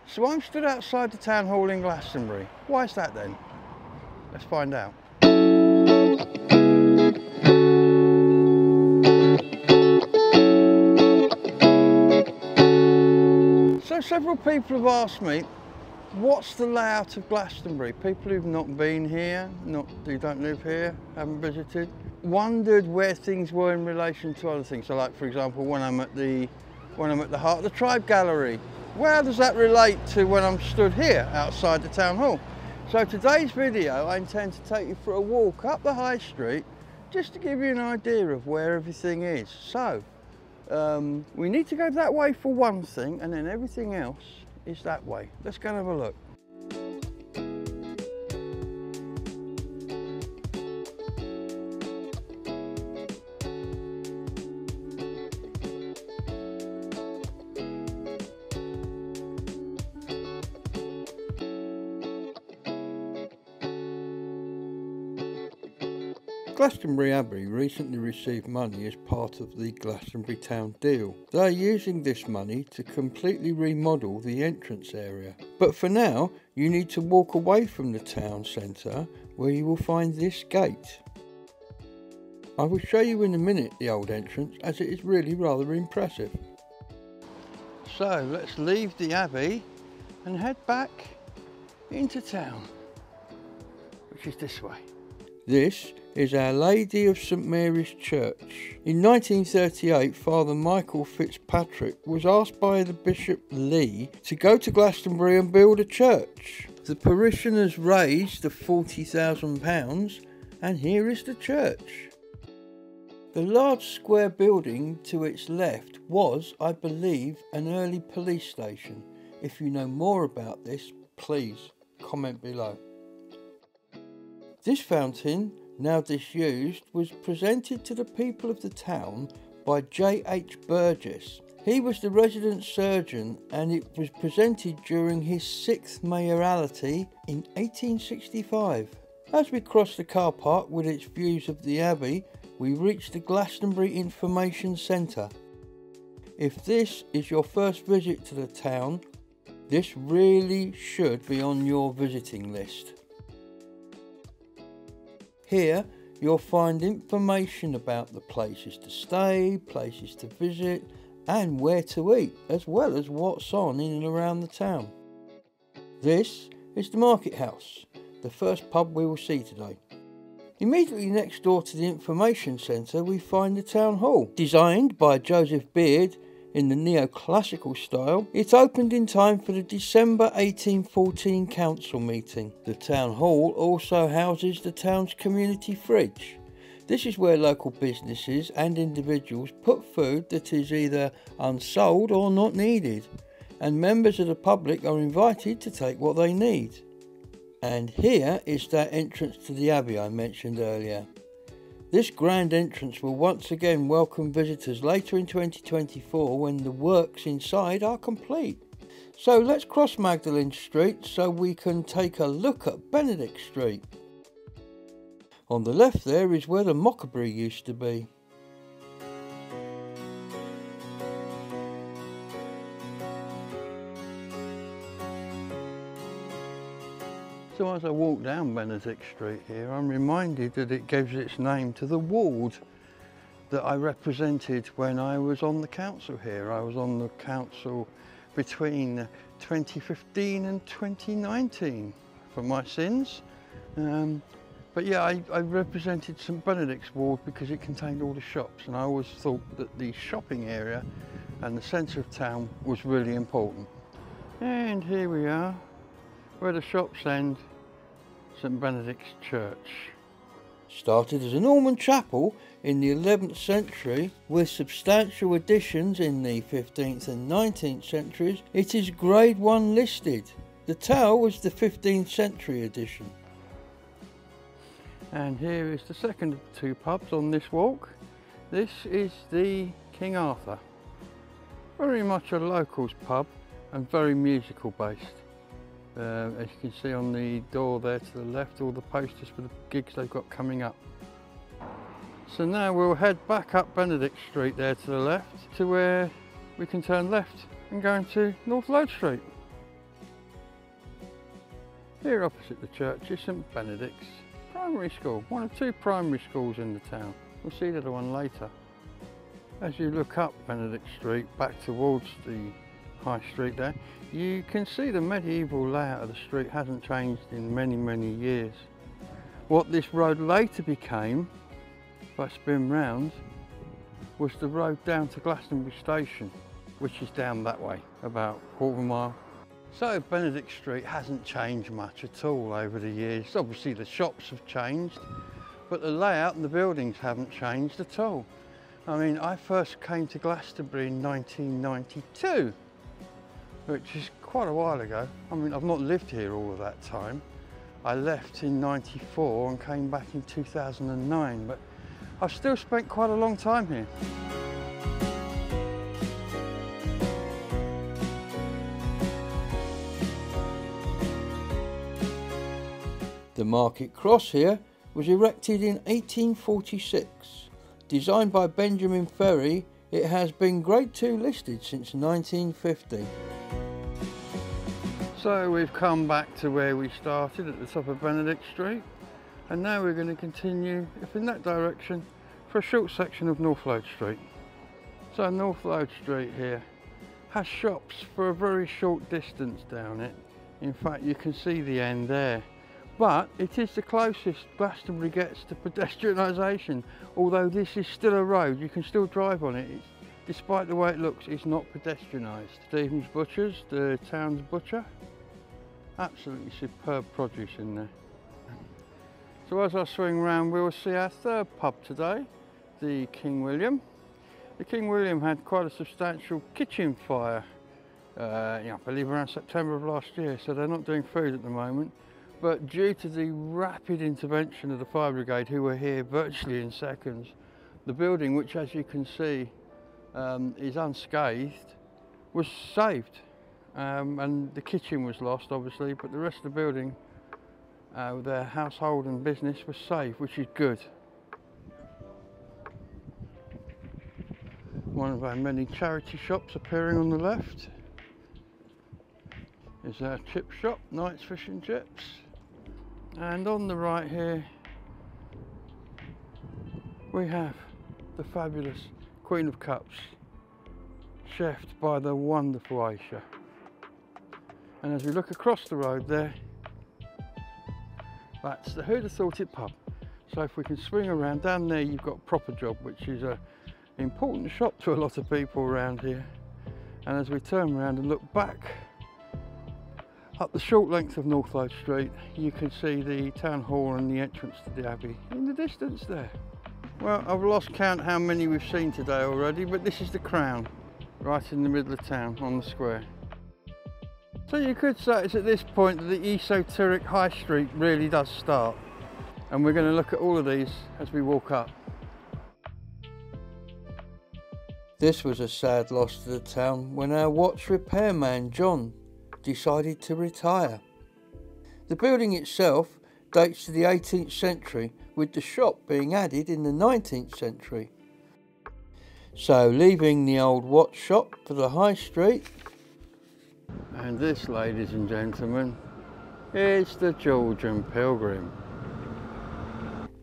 So I'm stood outside the town hall in Glastonbury. Why is that then? Let's find out. So several people have asked me, what's the layout of Glastonbury? People who've not been here, who don't live here, haven't visited, wondered where things were in relation to other things. So like, for example, when I'm at the Heart of the Tribe Gallery, where does that relate to when I'm stood here outside the town hall? So today's video, I intend to take you for a walk up the high street just to give you an idea of where everything is. So we need to go that way for one thing, and then everything else is that way. Let's go and have a look. Glastonbury Abbey recently received money as part of the Glastonbury Town deal. They are using this money to completely remodel the entrance area. But for now, you need to walk away from the town centre where you will find this gate. I will show you in a minute the old entrance, as it is really rather impressive. So let's leave the Abbey and head back into town, which is this way. This is Our Lady of St Mary's Church. In 1938, Father Michael Fitzpatrick was asked by the Bishop Lee to go to Glastonbury and build a church. The parishioners raised the £40,000 and here is the church. The large square building to its left was, I believe, an early police station. If you know more about this, please comment below. This fountain, now disused, was presented to the people of the town by J.H. Burgess. He was the resident surgeon, and it was presented during his 6th mayoralty in 1865. As we cross the car park with its views of the Abbey, we reach the Glastonbury Information Centre. If this is your first visit to the town, this really should be on your visiting list. Here you'll find information about the places to stay, places to visit and where to eat, as well as what's on in and around the town. This is the Market House, the first pub we will see today. Immediately next door to the information centre we find the Town Hall. Designed by Joseph Beard in the neoclassical style, it opened in time for the December 1814 council meeting. The town hall also houses the town's community fridge. This is where local businesses and individuals put food that is either unsold or not needed, and members of the public are invited to take what they need. And here is that entrance to the Abbey I mentioned earlier. This grand entrance will once again welcome visitors later in 2024 when the works inside are complete. So let's cross Magdalen Street so we can take a look at Benedict Street. On the left there is where the Mockery used to be. So as I walk down Benedict Street here, I'm reminded that it gives its name to the ward that I represented when I was on the council here. I was on the council between 2015 and 2019 for my sins. But yeah, I represented St Benedict's ward because it contained all the shops, and I always thought that the shopping area and the centre of town was really important. And here we are, where the shops end, St Benedict's Church. Started as a Norman chapel in the 11th century, with substantial additions in the 15th and 19th centuries, it is Grade 1 listed. The tower was the 15th century addition. And here is the second of the two pubs on this walk. This is the King Arthur. Very much a locals pub and very musical based. As you can see on the door there to the left, all the posters for the gigs they've got coming up. So now we'll head back up Benedict Street there to the left to where we can turn left and go into North Lode Street. Here opposite the church is St Benedict's Primary School, one of two primary schools in the town. We'll see the other one later. As you look up Benedict Street back towards the High Street there, you can see the medieval layout of the street hasn't changed in many years. What this road later became, if I spin round, was the road down to Glastonbury Station, which is down that way, about a quarter of a mile. So Benedict Street hasn't changed much at all over the years. Obviously the shops have changed, but the layout and the buildings haven't changed at all. I mean, I first came to Glastonbury in 1992, which is quite a while ago. I mean, I've not lived here all of that time. I left in 94 and came back in 2009, but I've still spent quite a long time here. The market cross here was erected in 1846. Designed by Benjamin Ferry, it has been Grade 2 listed since 1950. So we've come back to where we started at the top of Benedict Street, and now we're going to continue up in that direction for a short section of North Lode Street. So North Lode Street here has shops for a very short distance down it. In fact, you can see the end there. But it is the closest Glastonbury gets to pedestrianisation. Although this is still a road, you can still drive on it. Despite the way it looks, it's not pedestrianised. Stephen's Butchers, the town's butcher. Absolutely superb produce in there. So as I swing round, we'll see our third pub today, the King William. The King William had quite a substantial kitchen fire, I believe around September of last year, so they're not doing food at the moment. But due to the rapid intervention of the fire brigade, who were here virtually in seconds, the building, which as you can see is unscathed, was saved. And the kitchen was lost obviously, but the rest of the building, their household and business was saved, which is good. One of our many charity shops appearing on the left is our chip shop, Knight's Fish and Chips. And on the right here we have the fabulous Queen of Cups, chefed by the wonderful Aisha. And as we look across the road there, that's the Who'd Have Thought It pub. So if we can swing around, down there you've got Proper Job, which is an important shop to a lot of people around here. And as we turn around and look back up the short length of North Lode Street, you can see the town hall and the entrance to the Abbey in the distance there. Well, I've lost count how many we've seen today already, but this is the Crown, right in the middle of town on the square. So you could say it's at this point that the esoteric High Street really does start. And we're going to look at all of these as we walk up. This was a sad loss to the town when our watch repairman John decided to retire. The building itself dates to the 18th century, with the shop being added in the 19th century. So leaving the old watch shop for the High Street. And this, ladies and gentlemen, is the Georgian Pilgrim.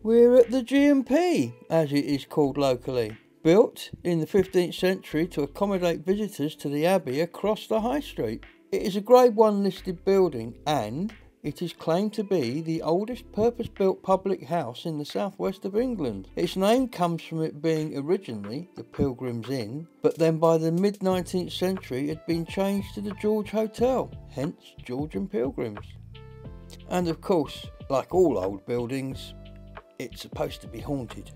We're at the G&P, as it is called locally, built in the 15th century to accommodate visitors to the Abbey across the High Street. It is a Grade 1 listed building, and it is claimed to be the oldest purpose-built public house in the southwest of England. Its name comes from it being originally the Pilgrim's Inn, but then by the mid-19th century it had been changed to the George Hotel, hence Georgian Pilgrims. And of course, like all old buildings, it's supposed to be haunted.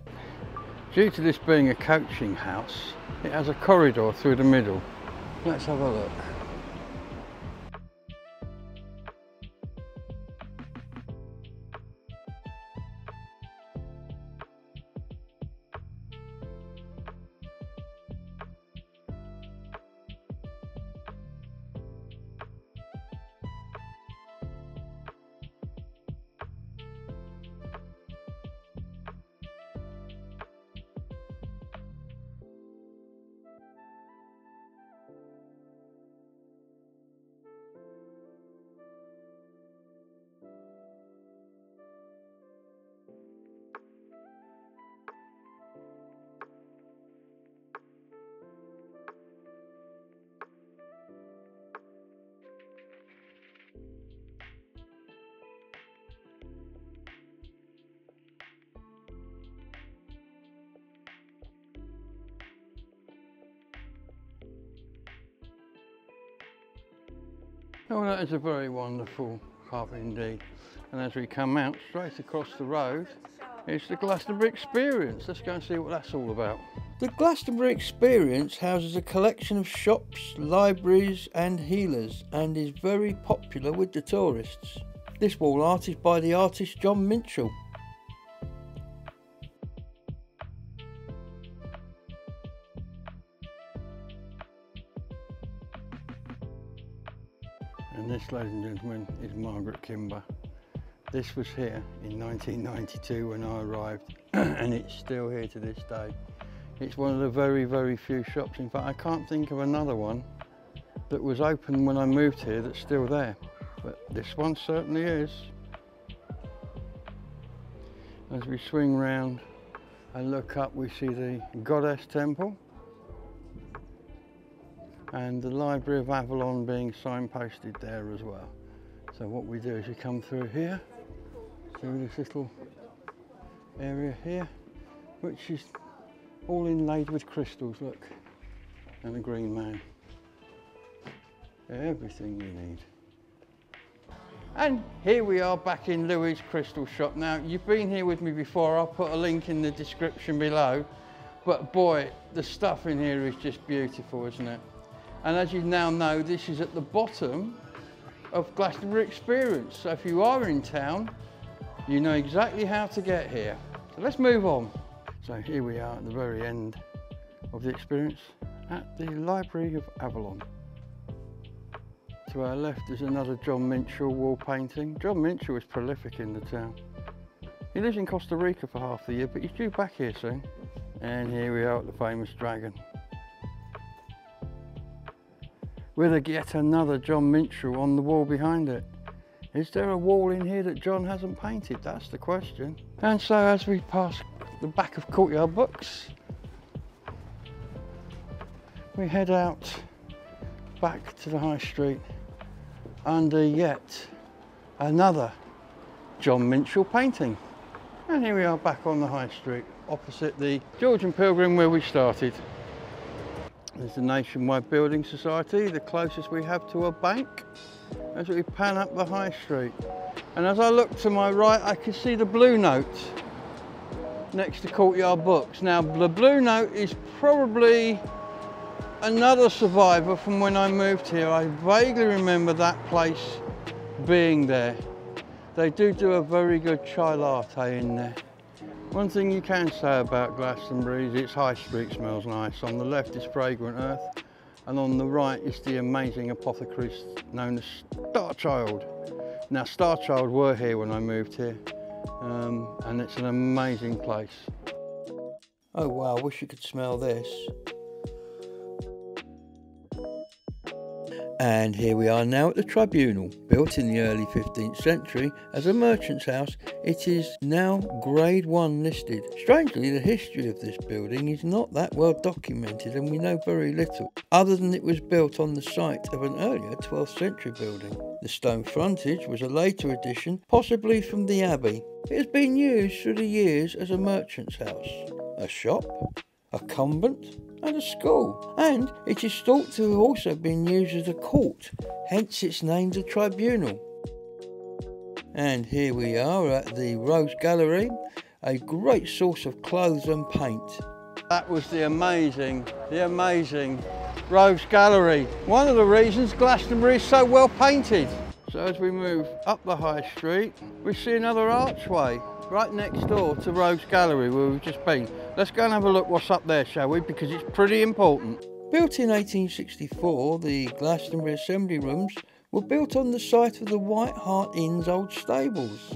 Due to this being a coaching house, it has a corridor through the middle. Let's have a look. Oh, that is a very wonderful pub indeed. And as we come out straight across the road, it's the Glastonbury Experience. Let's go and see what that's all about. The Glastonbury Experience houses a collection of shops, libraries and healers and is very popular with the tourists. This wall art is by the artist John Minchell. And this, ladies and gentlemen, is Margaret Kimber. This was here in 1992 when I arrived and it's still here to this day. It's one of the very, very few shops. In fact, I can't think of another one that was open when I moved here that's still there. But this one certainly is. As we swing round and look up, we see the Goddess Temple and the Library of Avalon being signposted there as well. So what we do is we come through here, through this little area here, which is all inlaid with crystals, look, and a green man. Everything you need. And here we are back in Louis' Crystal Shop. Now, you've been here with me before, I'll put a link in the description below, but boy, the stuff in here is just beautiful, isn't it? And as you now know, this is at the bottom of Glastonbury Experience. So if you are in town, you know exactly how to get here. So let's move on. So here we are at the very end of the experience at the Library of Avalon. To our left is another John Minchell wall painting. John Minchell is prolific in the town. He lives in Costa Rica for half the year, but he's due back here soon. And here we are at the famous dragon. With yet another John Minchell on the wall behind it. Is there a wall in here that John hasn't painted? That's the question. And so as we pass the back of Courtyard Books, we head out back to the High Street under yet another John Minchell painting. And here we are back on the High Street, opposite the Georgian Pilgrim where we started. There's the Nationwide Building Society, the closest we have to a bank, as we pan up the High Street. And as I look to my right, I can see the Blue Note next to Courtyard Books. Now, the Blue Note is probably another survivor from when I moved here. I vaguely remember that place being there. They do a very good chai latte in there. One thing you can say about Glastonbury is its High Street smells nice. On the left is Fragrant Earth, and on the right is the amazing apothecaries known as Starchild. Now, Starchild were here when I moved here, and it's an amazing place. Oh wow, I wish you could smell this. And here we are now at the Tribunal. Built in the early 15th century as a merchant's house, it is now Grade 1 listed. Strangely, the history of this building is not that well documented and we know very little, other than it was built on the site of an earlier 12th century building. The stone frontage was a later addition, possibly from the Abbey. It has been used through the years as a merchant's house, a shop, a convent and a school, and it is thought to have also been used as a court, hence its name the Tribunal. And here we are at the Rose Gallery, a great source of clothes and paint. That was the amazing Rose Gallery. One of the reasons Glastonbury is so well painted. So as we move up the High Street, we see another archway right next door to Rose Gallery where we've just been. Let's go and have a look what's up there, shall we? Because it's pretty important. Built in 1864, the Glastonbury Assembly Rooms were built on the site of the White Hart Inn's old stables.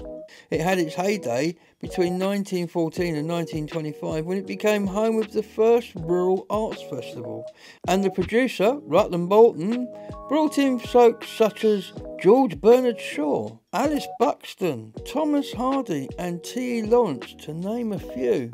It had its heyday between 1914 and 1925 when it became home of the first Rural Arts Festival, and the producer, Rutland Bolton, brought in folks such as George Bernard Shaw, Alice Buxton, Thomas Hardy and T.E. Lawrence, to name a few.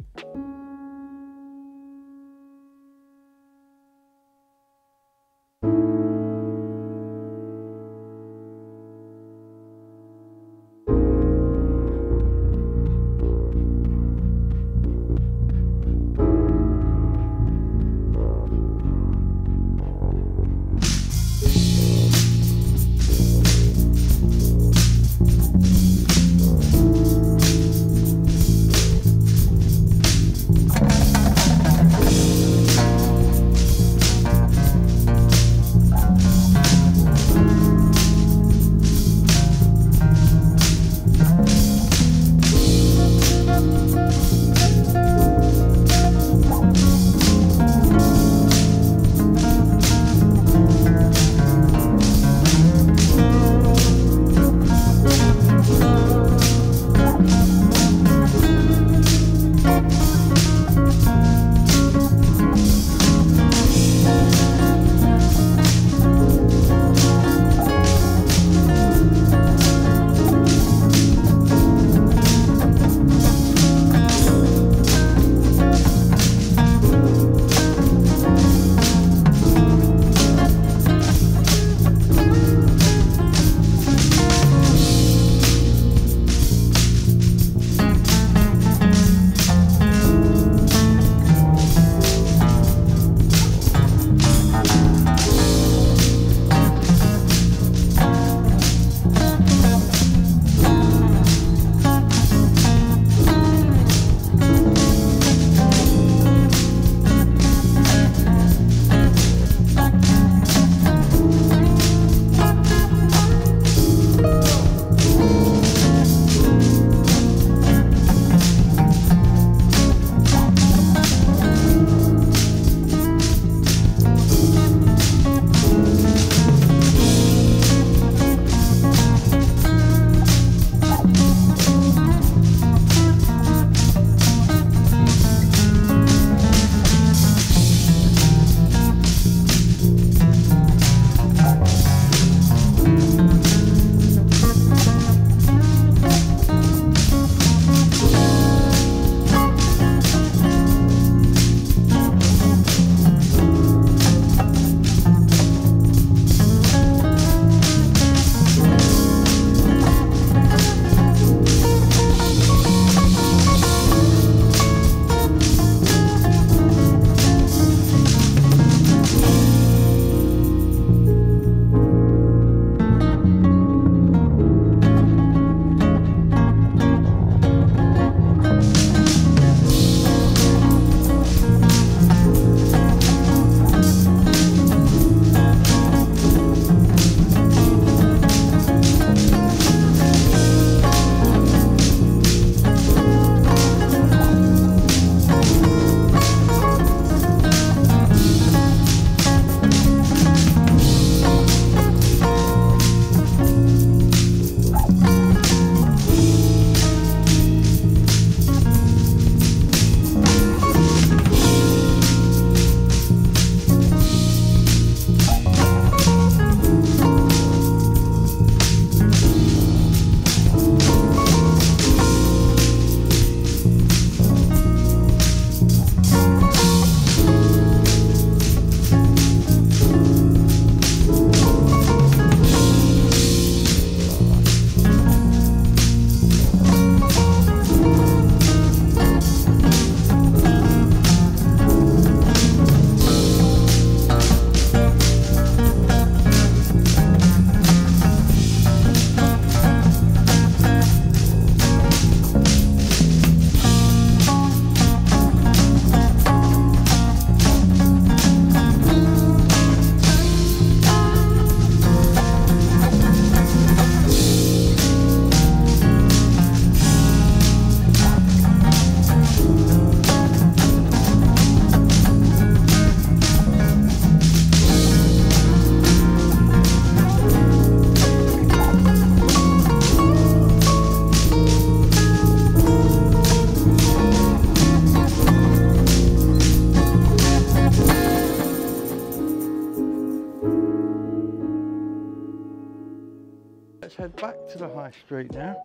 Let's head back to the high street now,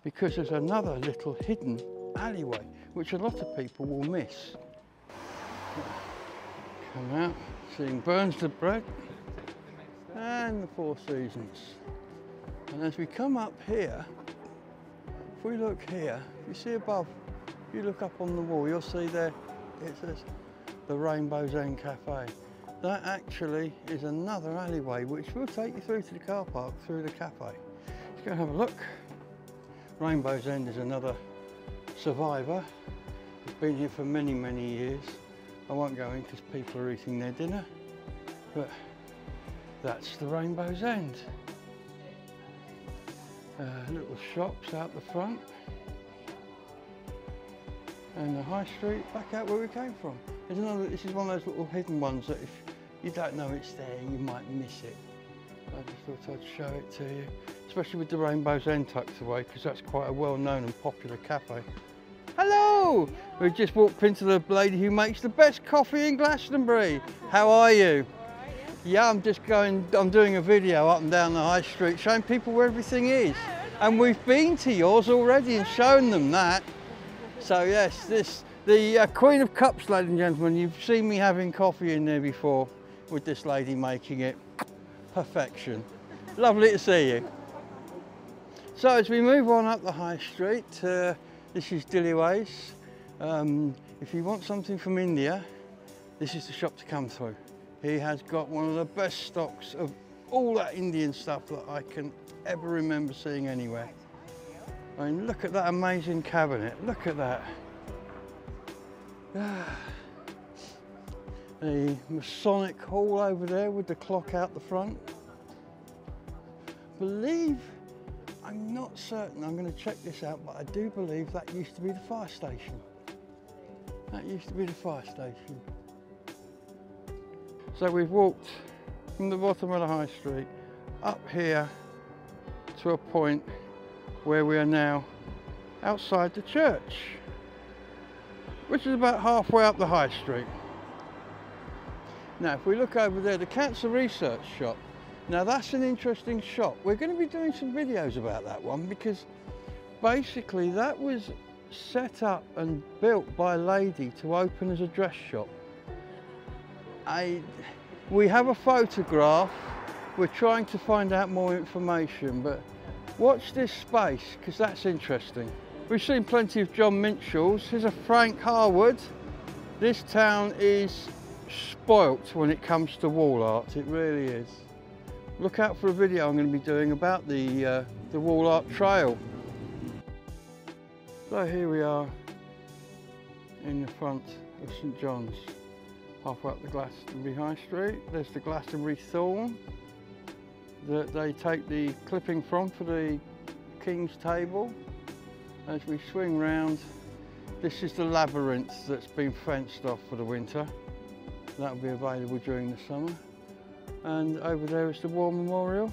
because there's another little hidden alleyway which a lot of people will miss. Come out, seeing Burns the Bread and the Four Seasons. And as we come up here, if we look here, you see above, if you look up on the wall, you'll see there it says the Rainbow's End Cafe. That actually is another alleyway which will take you through to the car park through the cafe. Let's go and have a look. Rainbow's End is another survivor. It's been here for many, many years. I won't go in because people are eating their dinner, but that's the Rainbow's End. Little shops out the front, and the high street back out where we came from. There's another, this is one of those little hidden ones that if you don't know it's there, you might miss it. I just thought I'd show it to you, especially with the Rainbow's End tucked away, because that's quite a well-known and popular cafe. Hello! We've just walked into the lady who makes the best coffee in Glastonbury. How are you? Yeah, I'm doing a video up and down the high street showing people where everything is. And we've been to yours already and shown them that. So yes, the Queen of Cups, ladies and gentlemen. You've seen me having coffee in there before with this lady making it. Perfection. Lovely to see you. So as we move on up the high street, this is Dillyways. If you want something from India, this is the shop to come through. He has got one of the best stocks of all that Indian stuff that I can ever remember seeing anywhere. I mean, look at that amazing cabinet, look at that. The Masonic hall over there with the clock out the front. I'm not certain, I'm going to check this out, but I do believe that used to be the fire station. That used to be the fire station. So we've walked from the bottom of the high street up here to a point where we are now outside the church, which is about halfway up the high street. Now if we look over there, the Cancer Research Shop. Now that's an interesting shop. We're going to be doing some videos about that one, because basically that was set up and built by a lady to open as a dress shop. We have a photograph. We're trying to find out more information, but watch this space because that's interesting. We've seen plenty of John Minshells. Here's a Frank Harwood. This town is spoilt when it comes to wall art, it really is. Look out for a video I'm going to be doing about the wall art trail. So here we are in the front of St John's, halfway up the Glastonbury High Street. There's the Glastonbury Thorn that they take the clipping from for the King's Table. As we swing round, this is the labyrinth that's been fenced off for the winter. That'll be available during the summer. And over there is the War Memorial,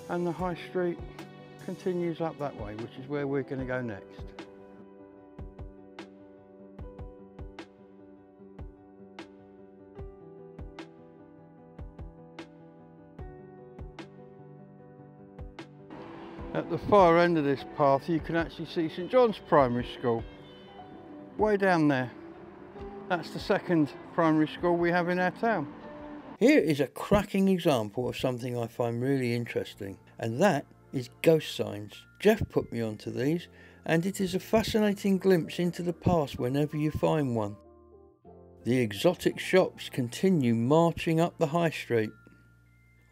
and the High Street continues up that way, which is where we're going to go next. At the far end of this path you can actually see St John's Primary School, way down there. That's the second primary school we have in our town. Here is a cracking example of something I find really interesting, and that is ghost signs. Jeff put me onto these, and it is a fascinating glimpse into the past whenever you find one. The exotic shops continue marching up the high street.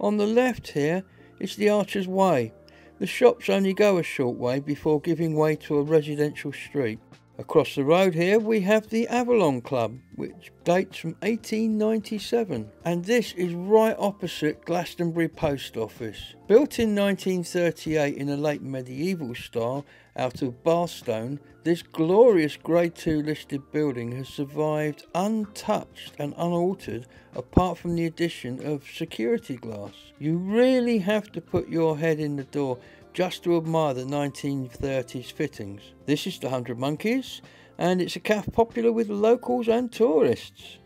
On the left here is the Archer's Way. The shops only go a short way before giving way to a residential street. Across the road here we have the Avalon Club, which dates from 1897, and this is right opposite Glastonbury Post Office. Built in 1938 in a late medieval style out of Barstone, this glorious Grade 2 listed building has survived untouched and unaltered apart from the addition of security glass. You really have to put your head in the door just to admire the 1930s fittings. This is the 100 Monkeys, and it's a cafe popular with locals and tourists.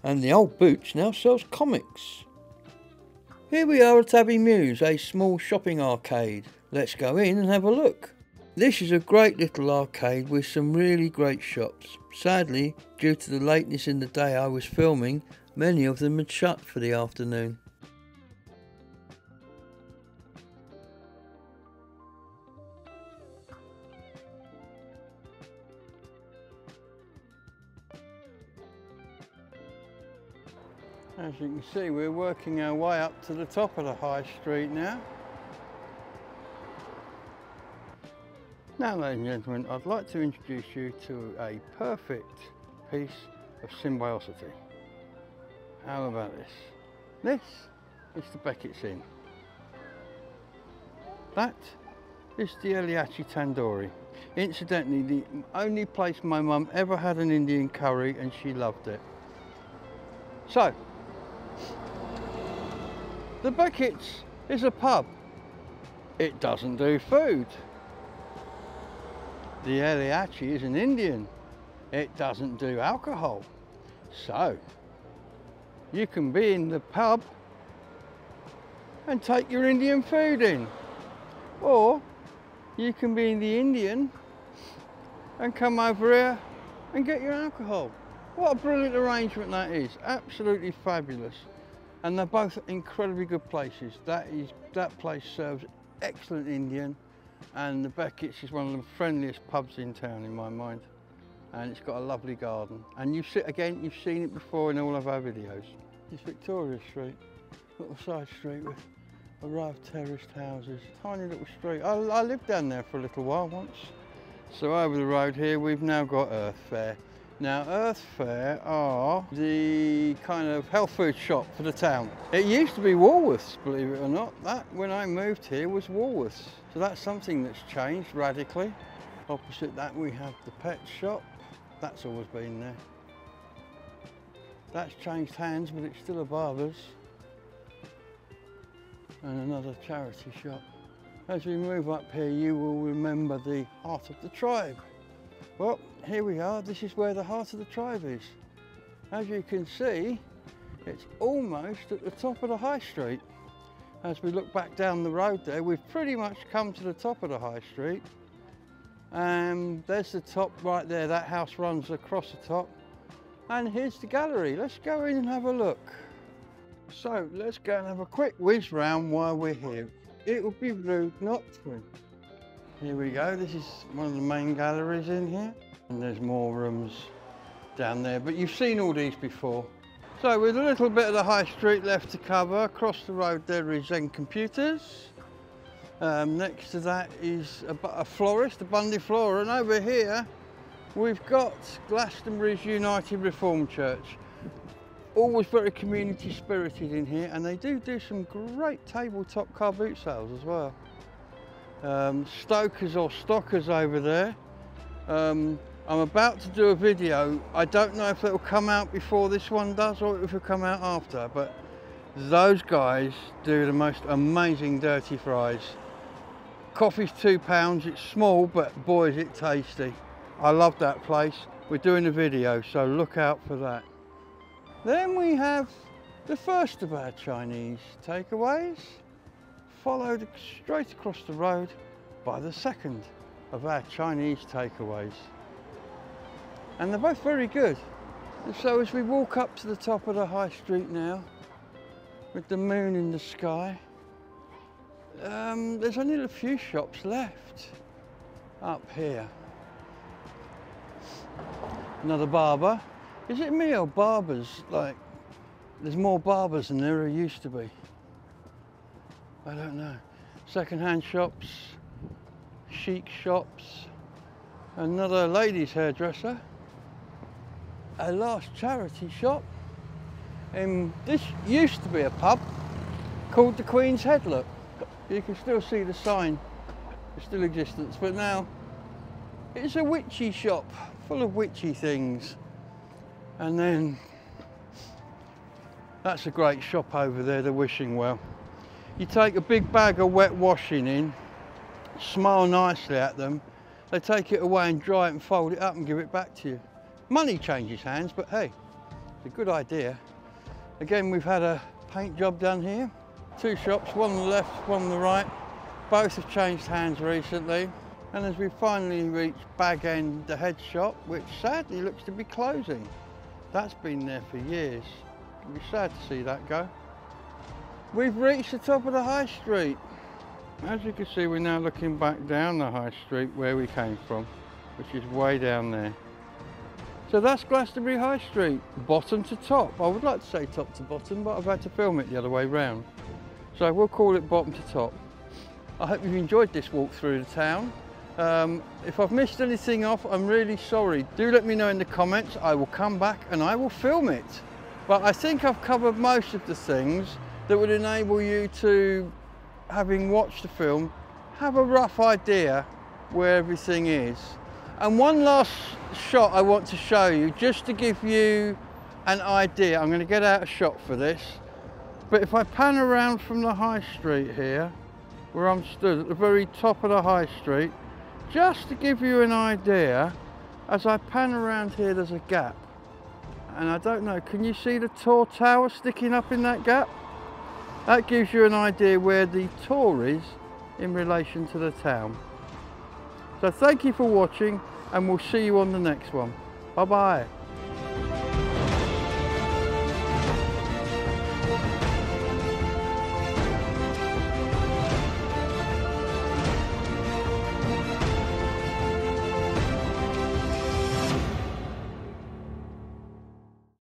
And the Old Boots now sells comics. Here we are at Abbey Mews, a small shopping arcade. Let's go in and have a look. This is a great little arcade with some really great shops. Sadly, due to the lateness in the day I was filming, many of them had shut for the afternoon. As you can see, we're working our way up to the top of the high street now. Now, ladies and gentlemen, I'd like to introduce you to a perfect piece of symbiosity. How about this? This is the Beckett's Inn. That is the Eliachi Tandoori. Incidentally, the only place my mum ever had an Indian curry, and she loved it. So, the Beckett's is a pub. It doesn't do food. The Eliachi is an Indian. It doesn't do alcohol. So, you can be in the pub and take your Indian food in. Or, you can be in the Indian and come over here and get your alcohol. What a brilliant arrangement that is. Absolutely fabulous. And they're both incredibly good places. That place serves excellent Indian, and the Beckett's is one of the friendliest pubs in town in my mind. And it's got a lovely garden. And you've seen it before in all of our videos. It's Victoria Street, little side street with a row of terraced houses. Tiny little street. I lived down there for a little while once. So over the road here we've now got Earth Fare. Now, Earth Fare are the kind of health food shop for the town. It used to be Woolworths, believe it or not. That, when I moved here, was Woolworths. So that's something that's changed radically. Opposite that we have the pet shop. That's always been there. That's changed hands, but it's still a barber's. And another charity shop. As we move up here, you will remember the Heart of the Tribe. Well, here we are. This is where the Heart of the Tribe is. As you can see, it's almost at the top of the high street. As we look back down the road there, we've pretty much come to the top of the high street. And there's the top right there. That house runs across the top. And here's the gallery. Let's go in and have a look. So let's go and have a quick whiz round while we're here. It would be rude not to. Here we go. This is one of the main galleries in here. And there's more rooms down there, but you've seen all these before. So with a little bit of the high street left to cover, across the road there is Zen Computers. Next to that is a florist, a Bundy Flora, and over here we've got Glastonbury's United Reformed Church. Always very community spirited in here, and they do some great tabletop car boot sales as well. Stokers or Stockers over there. I'm about to do a video. I don't know if it will come out before this one does or if it will come out after, but those guys do the most amazing dirty fries. Coffee's £2, it's small, but boy is it tasty. I love that place. We're doing a video, so look out for that. Then we have the first of our Chinese takeaways, followed straight across the road by the second of our Chinese takeaways. And they're both very good. And so as we walk up to the top of the high street now, with the moon in the sky, there's only a few shops left up here. Another barber. Is it me or barbers? Like, there's more barbers than there used to be. I don't know. Second-hand shops, chic shops, another ladies' hairdresser, a last charity shop. This used to be a pub called the Queen's Head. Look, you can still see the sign, it's still in existence, but now it's a witchy shop full of witchy things. And then that's a great shop over there, the Wishing Well. You take a big bag of wet washing in, smile nicely at them, they take it away and dry it and fold it up and give it back to you. Money changes hands, but hey, it's a good idea. Again, we've had a paint job done here. Two shops, one on the left, one on the right. Both have changed hands recently. And as we finally reach Bag End, the head shop, which sadly looks to be closing. That's been there for years. It'll be sad to see that go. We've reached the top of the high street. As you can see, we're now looking back down the high street where we came from, which is way down there. So that's Glastonbury High Street, bottom to top. I would like to say top to bottom, but I've had to film it the other way round. So we'll call it bottom to top. I hope you've enjoyed this walk through the town. If I've missed anything off, I'm really sorry. Do let me know in the comments. I will come back and I will film it. But I think I've covered most of the things that would enable you to, having watched the film, have a rough idea where everything is. And one last shot I want to show you, just to give you an idea. I'm going to get out a shot for this. But if I pan around from the high street here, where I'm stood at the very top of the high street, just to give you an idea, as I pan around here there's a gap. And I don't know, can you see the Tor Tower sticking up in that gap? That gives you an idea where the Tor is in relation to the town. So thank you for watching, and we'll see you on the next one. Bye bye.